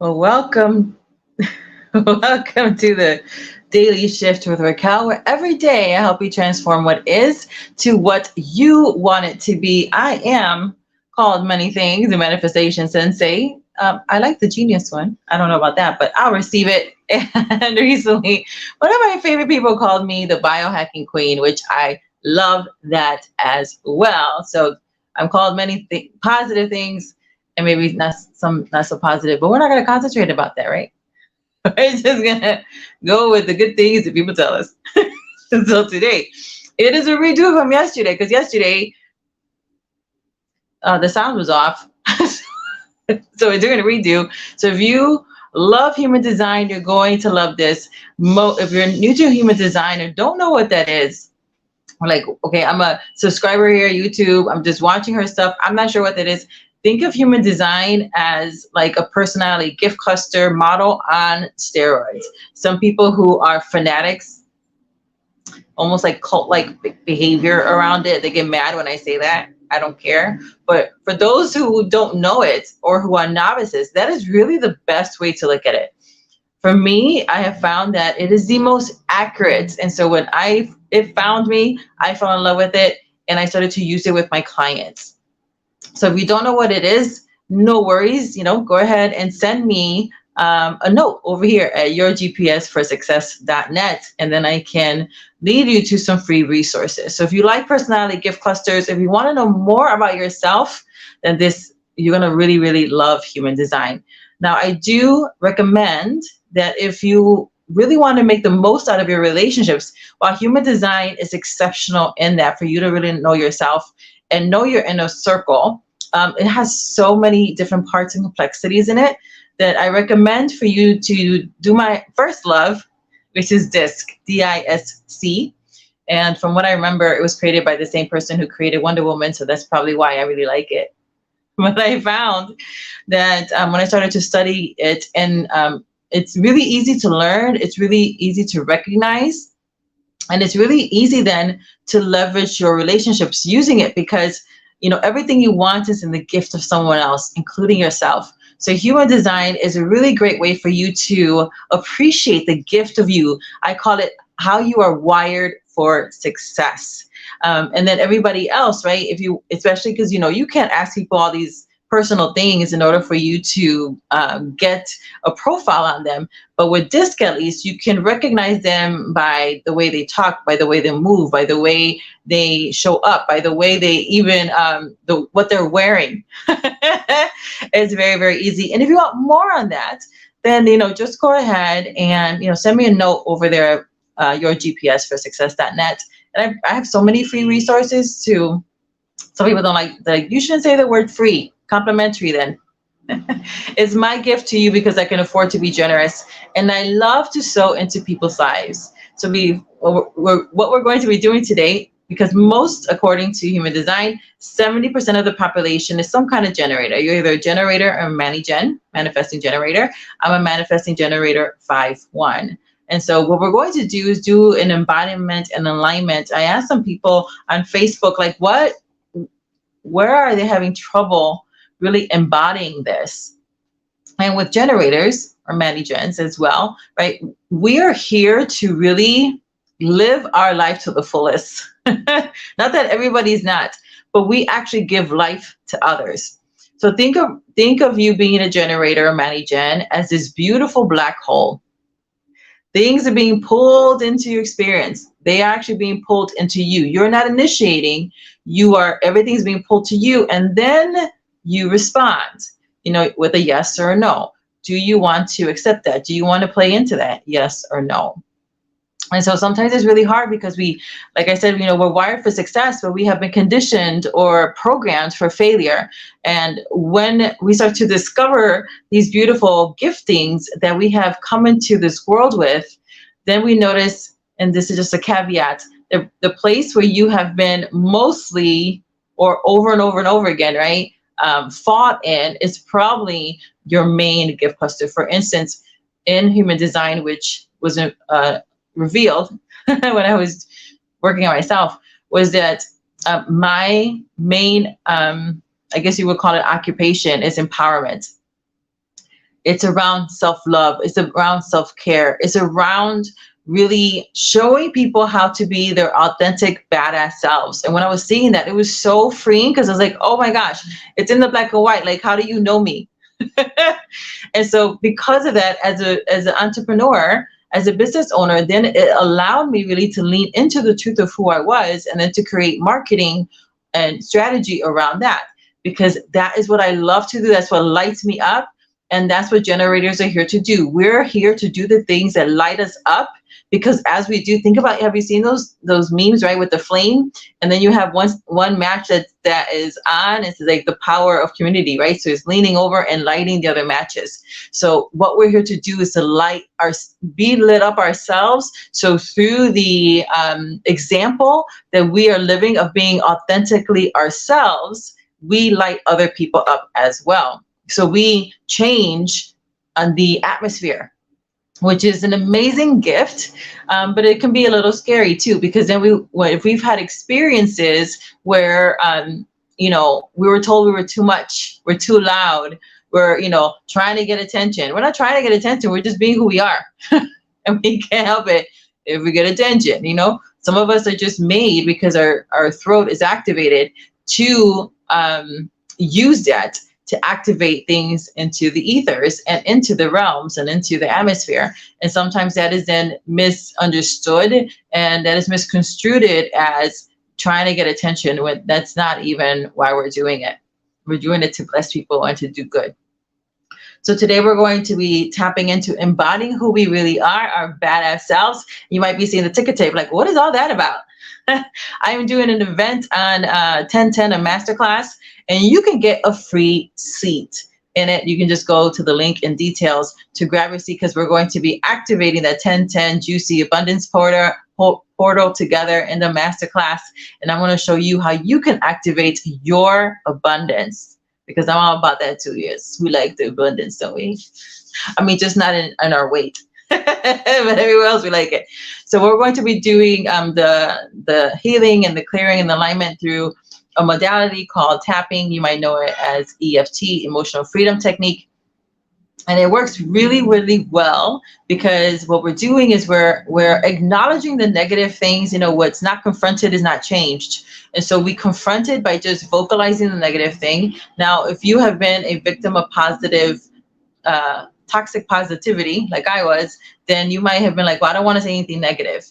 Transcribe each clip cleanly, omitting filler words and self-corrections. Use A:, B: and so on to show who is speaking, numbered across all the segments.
A: Well, welcome, welcome to the Daily Shift with Raquel, where every day I help you transform what is to what you want it to be. I am called many things, the manifestation sensei. I like the genius one. I don't know about that, but I'll receive it. And recently, one of my favorite people called me the biohacking queen, which I love that as well. So I'm called many positive things, and maybe not some not so positive, but we're not going to concentrate about that, right? We're just gonna go with the good things that people tell us. So today, it is a redo from yesterday because yesterday the sound was off. So we're doing a redo. So if you love human design, you're going to love this. If you're new to human design or don't know what that is, like, okay, I'm a subscriber here, YouTube. I'm just watching her stuff. I'm not sure what that is. Think of human design as like a personality gift cluster model on steroids. Some people who are fanatics, almost like cult-like behavior around it. They get mad when I say that. I don't care. But for those who don't know it or who are novices, that is really the best way to look at it. For me, I have found that it is the most accurate. And so when it found me, I fell in love with it and I started to use it with my clients. So if you don't know what it is, no worries, go ahead and send me a note over here at yourgpsforsuccess.net, and then I can lead you to some free resources. So if you like personality gift clusters, if you want to know more about yourself, then you're going to really, really love human design. Now, I do recommend that if you really want to make the most out of your relationships, while human design is exceptional in that for you to really know yourself and know your inner circle, it has so many different parts and complexities in it that I recommend for you to do my first love, which is DISC, D-I-S-C. And from what I remember, it was created by the same person who created Wonder Woman, so that's probably why I really like it. But I found that when I started to study it, and it's really easy to learn, it's really easy to recognize, and it's really easy then to leverage your relationships using it because, everything you want is in the gift of someone else, including yourself. So human design is a really great way for you to appreciate the gift of you. I call it how you are wired for success. And then everybody else, right? Especially because, you can't ask people all these personal things in order for you to get a profile on them. But with DISC, at least, you can recognize them by the way they talk, by the way they move, by the way they show up, by the way they even, what they're wearing. It's very, very easy. And if you want more on that, then, just go ahead and, send me a note over there at yourgpsforsuccess.net. And I have so many free resources too. Some people don't like, you shouldn't say the word free, complimentary then. It's my gift to you because I can afford to be generous. And I love to sow into people's lives. So what we're going to be doing today, because according to human design, 70% of the population is some kind of generator. You're either a generator or a manifesting generator. I'm a manifesting generator 5-1. And so what we're going to do is do an embodiment and alignment. I asked some people on Facebook, like, where are they having trouble really embodying this? And with generators or mani-gens as well, right? We are here to really live our life to the fullest. Not that everybody's not, but we actually give life to others. So think of you being a generator or mani-gen as this beautiful black hole. Things are being pulled into your experience. They are actually being pulled into you. You're not initiating. Everything's being pulled to you, and then you respond, with a yes or a no. Do you want to accept that? Do you want to play into that? Yes or no? And so sometimes it's really hard because like I said, we're wired for success, but we have been conditioned or programmed for failure. And when we start to discover these beautiful giftings that we have come into this world with, then we notice, and this is just a caveat, the place where you have been mostly or over and over and over again, right, fought in is probably your main gift cluster. For instance, in human design, which was revealed when I was working on myself, was that my main, I guess you would call it occupation, is empowerment. It's around self-love. It's around self-care. It's around really showing people how to be their authentic, badass selves. And when I was seeing that, it was so freeing because I was like, oh my gosh, it's in the black and white. Like, how do you know me? And so because of that, as an entrepreneur, as a business owner, then it allowed me really to lean into the truth of who I was and then to create marketing and strategy around that, because that is what I love to do. That's what lights me up. And that's what generators are here to do. We're here to do the things that light us up, because as we do, think about, have you seen those memes, right, with the flame? And then you have one match that is on. It's like the power of community, right? So it's leaning over and lighting the other matches. So what we're here to do is to be lit up ourselves. So through the example that we are living of being authentically ourselves, we light other people up as well. So we change the atmosphere, which is an amazing gift, but it can be a little scary too, because then if we've had experiences where, we were told we were too much, we're too loud, we're, trying to get attention. We're not trying to get attention. We're just being who we are. And we can't help it if we get attention. Some of us are just made because our throat is activated to use that to activate things into the ethers and into the realms and into the atmosphere. And sometimes that is then misunderstood and that is misconstrued as trying to get attention when that's not even why we're doing it. We're doing it to bless people and to do good. So today we're going to be tapping into embodying who we really are, our badass selves. You might be seeing the ticker tape like, what is all that about? I'm doing an event on 1010, a masterclass, and you can get a free seat in it. You can just go to the link in details to grab your seat, because we're going to be activating that 1010 juicy abundance portal together in the masterclass. And I'm going to show you how you can activate your abundance, because I'm all about that too. Yes, we like the abundance, don't we? I mean, just not in our weight. But everywhere else we like it. So we're going to be doing the healing and the clearing and the alignment through a modality called tapping. You might know it as EFT, emotional freedom technique. And it works really, really well, because what we're doing is we're acknowledging the negative things. What's not confronted is not changed. And so we confront it by just vocalizing the negative thing. Now, if you have been a victim of toxic positivity, like I was, then you might have been like, well, I don't want to say anything negative.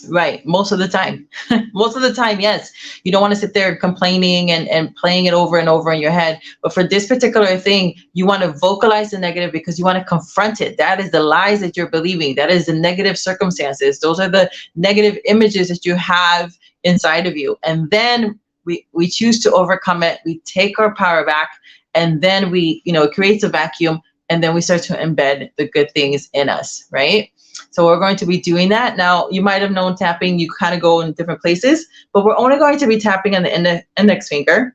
A: Right. Most of the time. Most of the time, yes. You don't want to sit there complaining and playing it over and over in your head. But for this particular thing, you want to vocalize the negative because you want to confront it. That is the lies that you're believing. That is the negative circumstances. Those are the negative images that you have inside of you. And then we choose to overcome it. We take our power back, and then it creates a vacuum. And then we start to embed the good things in us, right? So we're going to be doing that. Now, you might have known tapping, you kind of go in different places, but we're only going to be tapping on the index finger.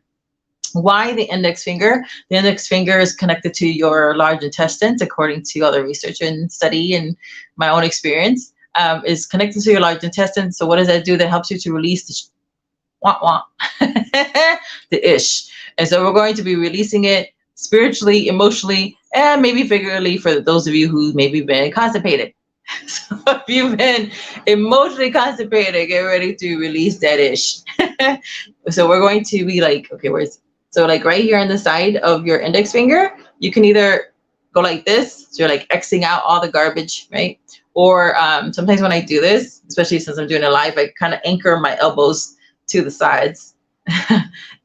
A: Why the index finger? The index finger is connected to your large intestines, according to other research and study and my own experience, is connected to your large intestine. So what does that do? That helps you to release the wah-wah, the ish. And so we're going to be releasing it spiritually, emotionally, and maybe figuratively for those of you who maybe been constipated. So if you've been emotionally constipated, get ready to release that ish. So we're going to be like, okay, so like right here on the side of your index finger, you can either go like this, so you're like Xing out all the garbage, right? Or sometimes when I do this, especially since I'm doing it live, I kind of anchor my elbows to the sides.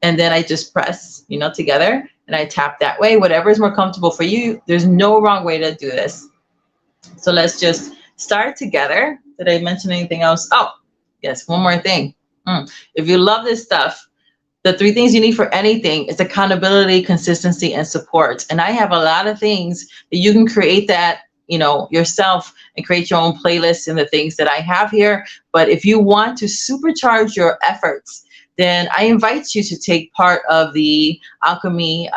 A: And then I just press, together, and I tap that way. Whatever is more comfortable for you. There's no wrong way to do this. So let's just start together. Did I mention anything else? Oh, yes, one more thing. If you love this stuff, the 3 things you need for anything is accountability, consistency, and support. And I have a lot of things that you can create that, yourself, and create your own playlists and the things that I have here. But if you want to supercharge your efforts, then I invite you to take part of the Alchemy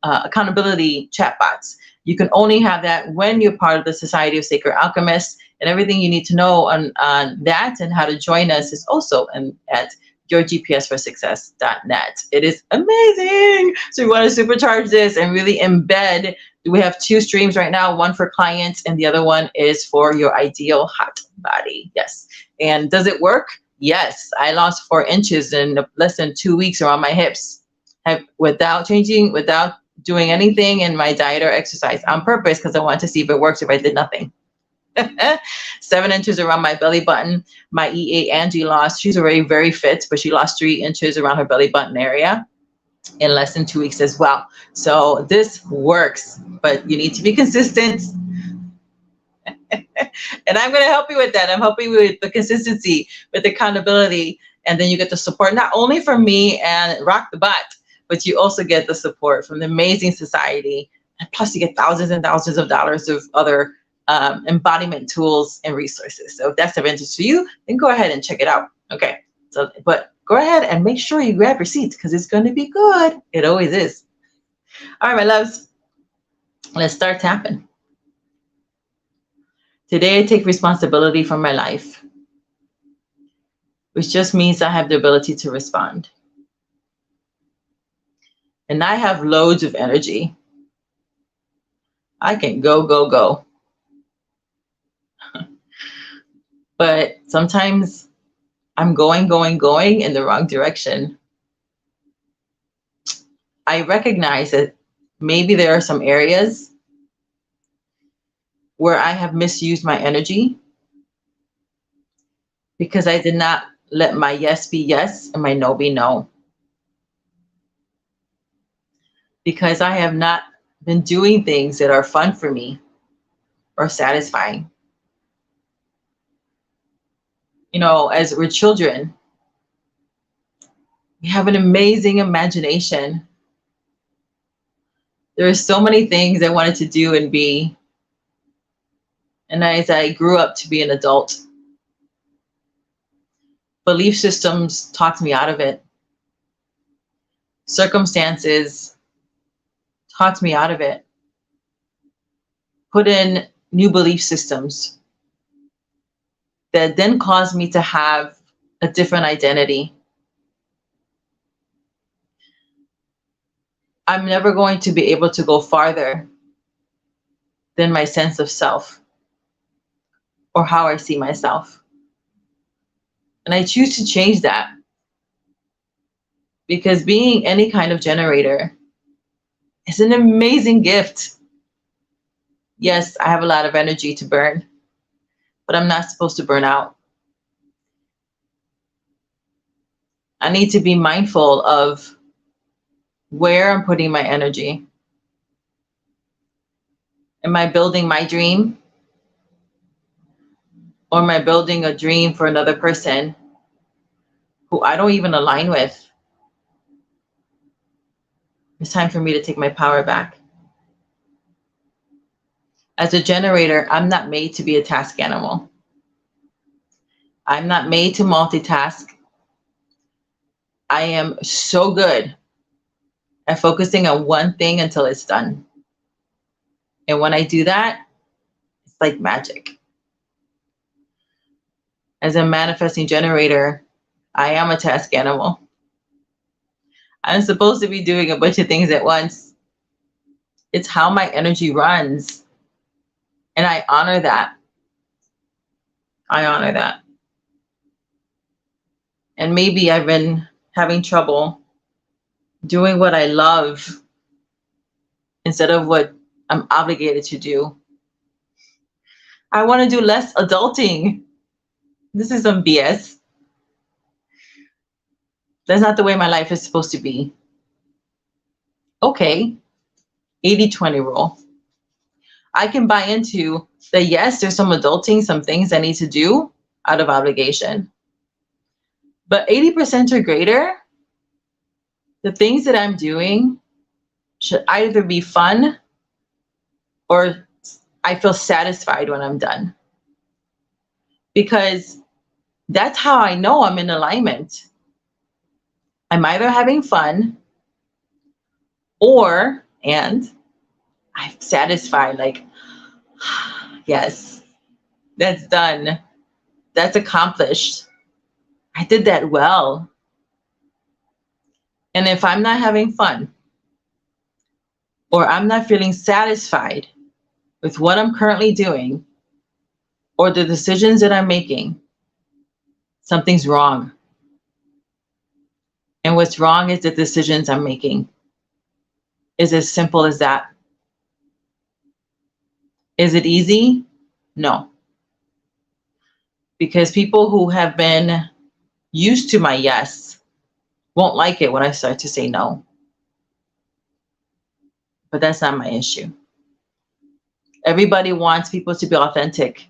A: accountability chatbots. You can only have that when you're part of the Society of Sacred Alchemists, and everything you need to know on that and how to join us is also at yourgpsforsuccess.net. It is amazing. So we want to supercharge this and really embed. We have 2 streams right now, one for clients and the other one is for your ideal hot body. Yes. And does it work? Yes. I lost 4 inches in less than 2 weeks around my hips, without doing anything in my diet or exercise on purpose, because I wanted to see if it works if I did nothing. 7 inches around my belly button. My EA Angie lost, she's already very fit, but she lost 3 inches around her belly button area in less than 2 weeks as well. So this works, but you need to be consistent. And I'm going to help you with that. I'm helping you with the consistency, with accountability, and then you get the support not only from me and Rock the Bot, but you also get the support from the amazing society. And plus you get thousands and thousands of dollars of other embodiment tools and resources. So if that's of interest to you, then go ahead and check it out. Okay. So, but go ahead and make sure you grab your seats because it's going to be good. It always is. All right, my loves, let's start tapping. Today, I take responsibility for my life, which just means I have the ability to respond. And I have loads of energy. I can go, go, go. But sometimes I'm going in the wrong direction. I recognize that maybe there are some areas where I have misused my energy because I did not let my yes be yes and my no be no. Because I have not been doing things that are fun for me or satisfying. You know, as we're children, we have an amazing imagination. There are so many things I wanted to do and be. And as I grew up to be an adult, belief systems talked me out of it. Circumstances talked me out of it. Put in new belief systems that then caused me to have a different identity. I'm never going to be able to go farther than my sense of self or how I see myself. And I choose to change that because being any kind of generator is an amazing gift. Yes, I have a lot of energy to burn, but I'm not supposed to burn out. I need to be mindful of where I'm putting my energy. Am I building my dream? Or am I building a dream for another person who I don't even align with? It's time for me to take my power back. As a generator, I'm not made to be a task animal. I'm not made to multitask. I am so good at focusing on one thing until it's done. And when I do that, it's like magic. As a manifesting generator, I am a task animal. I'm supposed to be doing a bunch of things at once. It's how my energy runs. And I honor that. I honor that. And maybe I've been having trouble doing what I love instead of what I'm obligated to do. I want to do less adulting. This is some BS. That's not the way my life is supposed to be. Okay, 80-20 rule. I can buy into that, yes, there's some adulting, some things I need to do out of obligation. But 80% or greater, the things that I'm doing should either be fun or I feel satisfied when I'm done. Because that's how I know I'm in alignment. I'm either having fun and I'm satisfied, like, yes, that's done. That's accomplished. I did that well. And if I'm not having fun, or I'm not feeling satisfied with what I'm currently doing, or the decisions that I'm making, something's wrong. And what's wrong is the decisions I'm making. It's as simple as that. Is it easy? No. Because people who have been used to my yes won't like it when I start to say no. But that's not my issue. Everybody wants people to be authentic.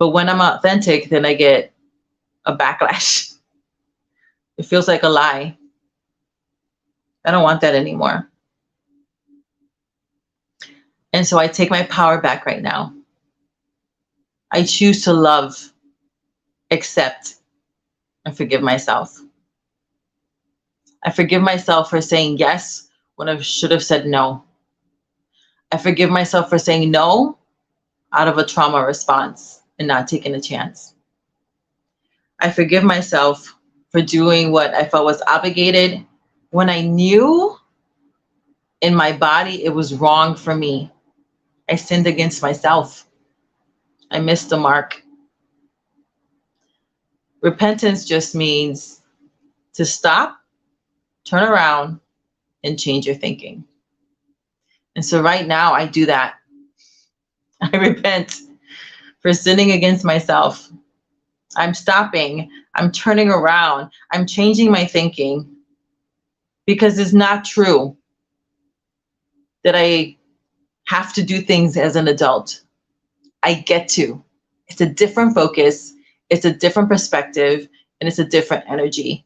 A: But when I'm authentic, then I get a backlash. It feels like a lie. I don't want that anymore. And so I take my power back right now. I choose to love, accept, and forgive myself. I forgive myself for saying yes when I should have said no. I forgive myself for saying no out of a trauma response and not taking a chance. I forgive myself for doing what I felt was obligated when I knew in my body it was wrong for me. I sinned against myself. I missed the mark. Repentance just means to stop, turn around, and change your thinking. And so right now I do that. I repent for sinning against myself. I'm stopping. I'm turning around. I'm changing my thinking because it's not true that I have to do things as an adult. I get to. It's a different focus. It's a different perspective, and it's a different energy.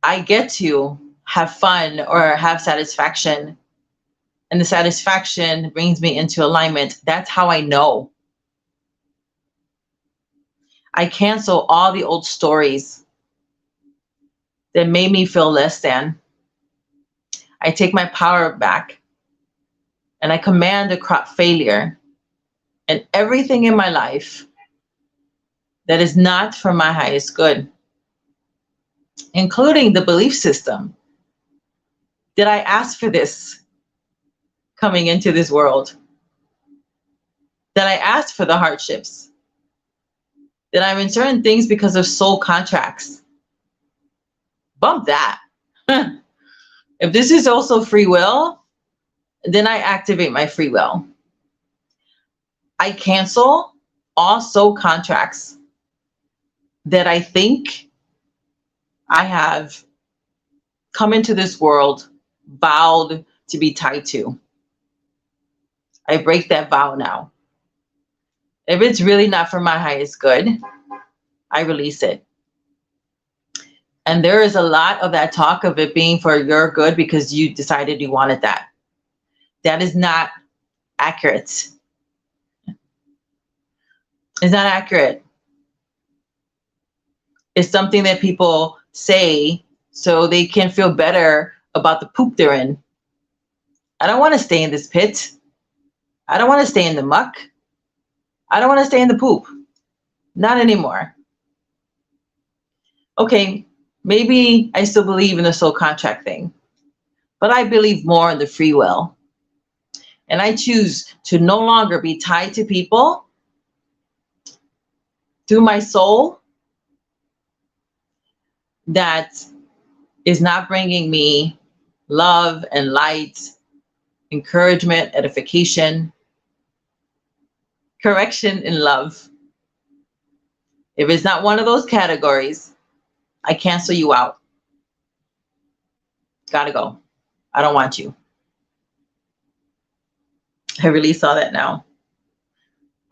A: I get to have fun or have satisfaction, and the satisfaction brings me into alignment. That's how I know. I cancel all the old stories that made me feel less than. I take my power back and I command a crop failure and everything in my life that is not for my highest good, including the belief system. Did I ask for this coming into this world? Did I ask for the hardships? Did I'm in certain things because of soul contracts? Bump that. If this is also free will, then I activate my free will. I cancel all soul contracts that I think I have come into this world vowed to be tied to. I break that vow now. If it's really not for my highest good, I release it. And there is a lot of that talk of it being for your good because you decided you wanted that. That is not accurate. It's not accurate. It's something that people say so they can feel better about the poop they're in. I don't want to stay in this pit. I don't want to stay in the muck. I don't want to stay in the poop. Not anymore. Okay, maybe I still believe in the soul contract thing, but I believe more in the free will. And I choose to no longer be tied to people through my soul that is not bringing me love and light, encouragement, edification, correction, and love. If it's not one of those categories, I cancel you out. Gotta go. I don't want you. I release all that now.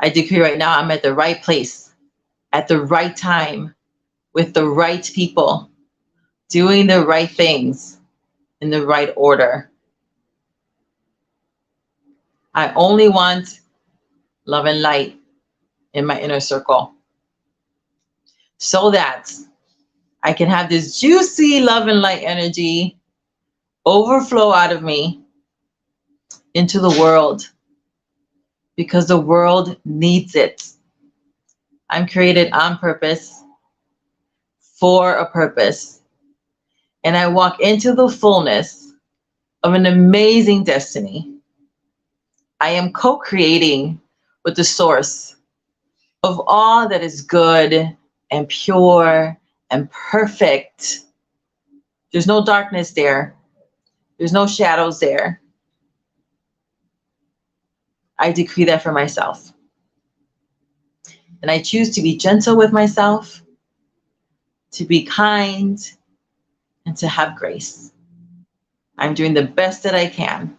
A: I decree right now I'm at the right place, at the right time, with the right people, doing the right things in the right order. I only want love and light in my inner circle so that I can have this juicy love and light energy overflow out of me into the world because the world needs it. I'm created on purpose for a purpose. and I walk into the fullness of an amazing destiny. I am co-creating with the source of all that is good and pure and perfect. There's no darkness there. There's no shadows there. I decree that for myself. And I choose to be gentle with myself, to be kind, and to have grace. I'm doing the best that I can.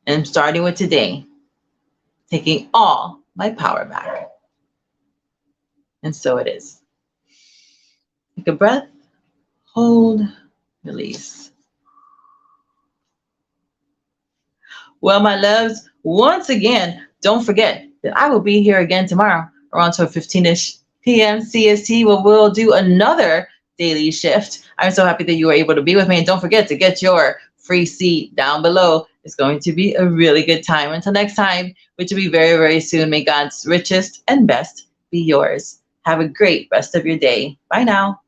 A: And I'm starting with today, taking all my power back. And so it is. Take a breath, hold, release. Well, my loves, once again, don't forget that I will be here again tomorrow around 12:15-ish p.m. CST, where we'll do another daily shift. I'm so happy that you were able to be with me. And don't forget to get your free seat down below. It's going to be a really good time. Until next time, which will be very, very soon, may God's richest and best be yours. Have a great rest of your day. Bye now.